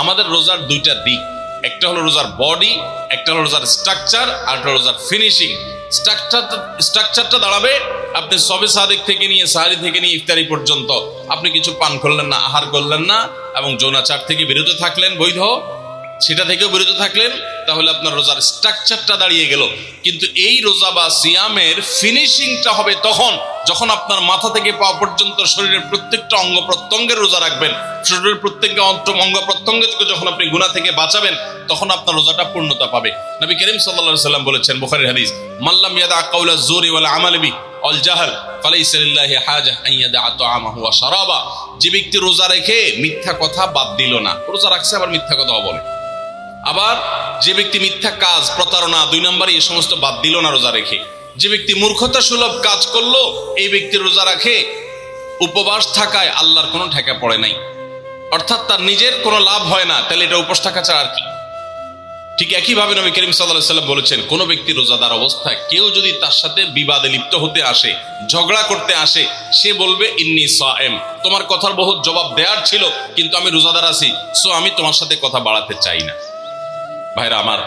আমাদের রোজার দুইটা দিক, একটা হলো রোজার বডি, একটা হলো রোজার স্ট্রাকচার, আর একটা রোজার ফিনিশিং। স্ট্রাকচারটা দাঁড়াবে আপনি সবে সাদিক থেকে নিয়ে সাহারি থেকে নিয়ে ইফতারি পর্যন্ত আপনি কিছু পান করলেন না, আহার করলেন না, এবং যৌনাচার থেকে বিরত থাকলেন, বৈধ সেটা থেকেও বিরত থাকলেন, তাহলে আপনার রোজার স্ট্রাকচারটা দাঁড়িয়ে গেল। কিন্তু এই রোজা বা সিয়ামের ফিনিশিংটা হবে তখন যখন আপনার মাথা থেকে পা পর্যন্ত শরীরের প্রত্যেকটা অঙ্গ প্রত্যঙ্গের রোজা রাখবেন। শরীরের প্রত্যেকটা অঙ্গ প্রত্যঙ্গকে যখন আপনি গুনাহ থেকে বাঁচাবেন, তখন আপনার রোজাটা পূর্ণতা পাবে। নবী করিম সাল্লাল্লাহু আলাইহি সাল্লাম বলেছেন, বুখারীর হাদিস, মাল্লাম ইয়াদা কাওলা যুরি ওয়াল আমাল বি ওয়াল জাহল ফালাইসা লিল্লাহি হাজা আন ইয়াদা তাআমাহু ওয়া শারাবা। যে ব্যক্তি রোজা রেখে মিথ্যা কথা বাদ দিল না, রোজা রাখছে আবার মিথ্যা কথা বলে, আবার যে ব্যক্তি মিথ্যা কাজ, প্রতারণা, 2 নম্বরে এই সমস্ত বাদ দিল না রোজা রেখে, যে ব্যক্তি মূর্খতা সুলভ কাজ করলো, এই ব্যক্তি রোজা রাখে উপবাস থাকায় আল্লাহর কোনো ঠেকা পড়ে নাই, অর্থাৎ তার নিজের কোনো লাভ হয় না, তাহলে এটা উপোস থাকা ছাড়া আর কি। ঠিক একইভাবে নবী করিম সাল্লাল্লাহু আলাইহি সাল্লাম বলেছেন, কোন ব্যক্তি রোজাদার অবস্থায় কেউ যদি তার সাথে বিবাদে লিপ্ত হতে আসে, ঝগড়া করতে আসে, সে বলবে ইন্নী সায়েম, তোমার কথার বহুত জবাব দেওয়ার ছিল কিন্তু আমি রোজাদার আছি, সো আমি তোমার সাথে কথা বাড়াতে চাই না। ভাইরা আমার,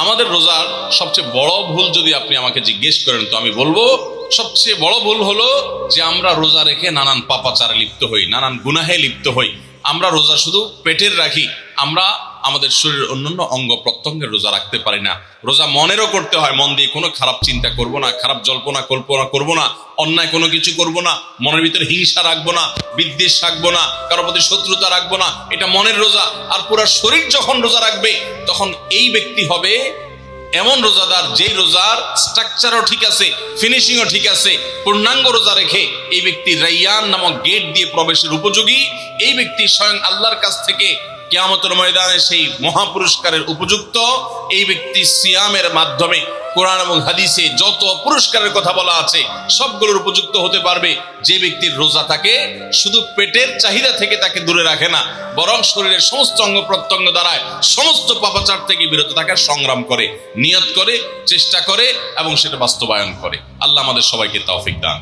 আমাদের রোজার সবচেয়ে বড় ভুল যদি আপনি আমাকে জিজ্ঞেস করেন, তো আমি বলবো সবচেয়ে বড় ভুল হলো যে আমরা রোজা রেখে নানান পাপাচারে লিপ্ত হই, নানান গুনাহে লিপ্ত হই। আমরা রোজা শুধু পেটের রাখি, আমরা আমাদের শরীরের অন্যান্য অঙ্গ প্রত্যঙ্গের রোজা রাখতে পারি না। রোজা মনেরও করতে হয়, মন দিয়ে কোনো খারাপ চিন্তা করব না, খারাপ জল্পনা কল্পনা করব না, অন্যায় কোনো কিছু করব না, মনের ভিতরে হিংসা রাখবো না, বিদ্বেষ রাখবো না, কারোর প্রতি শত্রুতা রাখবো না, এটা মনের রোজা। আর পুরো শরীর যখন রোজা রাখবে, তখন এই ব্যক্তি হবে এমন রোজাদার যেই রোজার স্ট্রাকচারও ঠিক আছে, ফিনিশিংও ঠিক আছে। পূর্ণাঙ্গ রোজা রেখে এই ব্যক্তি রাইয়ান নামক গেট দিয়ে প্রবেশের উপযোগী, এই ব্যক্তি স্বয়ং আল্লাহর কাছ থেকে কিয়ামতের ময়দানে সেই মহাপুরস্কারের উপযুক্ত। এই ব্যক্তি সিয়ামের মাধ্যমে কোরআন এবং হাদিসে যত পুরস্কারের কথা বলা আছে সবগুলোর উপযুক্ত হতে পারবে। যে ব্যক্তির রোজা থাকে শুধু পেটের চাহিদা থেকে তাকে দূরে রাখে না, বরং শরীরের সমস্ত অঙ্গ প্রত্যঙ্গ দ্বারায় সমস্ত পাপাচার থেকে বিরত থাকার সংগ্রাম করে, নিয়ত করে, চেষ্টা করে এবং সেটা বাস্তবায়ন করে। আল্লাহ আমাদের সবাইকে তৌফিক দান।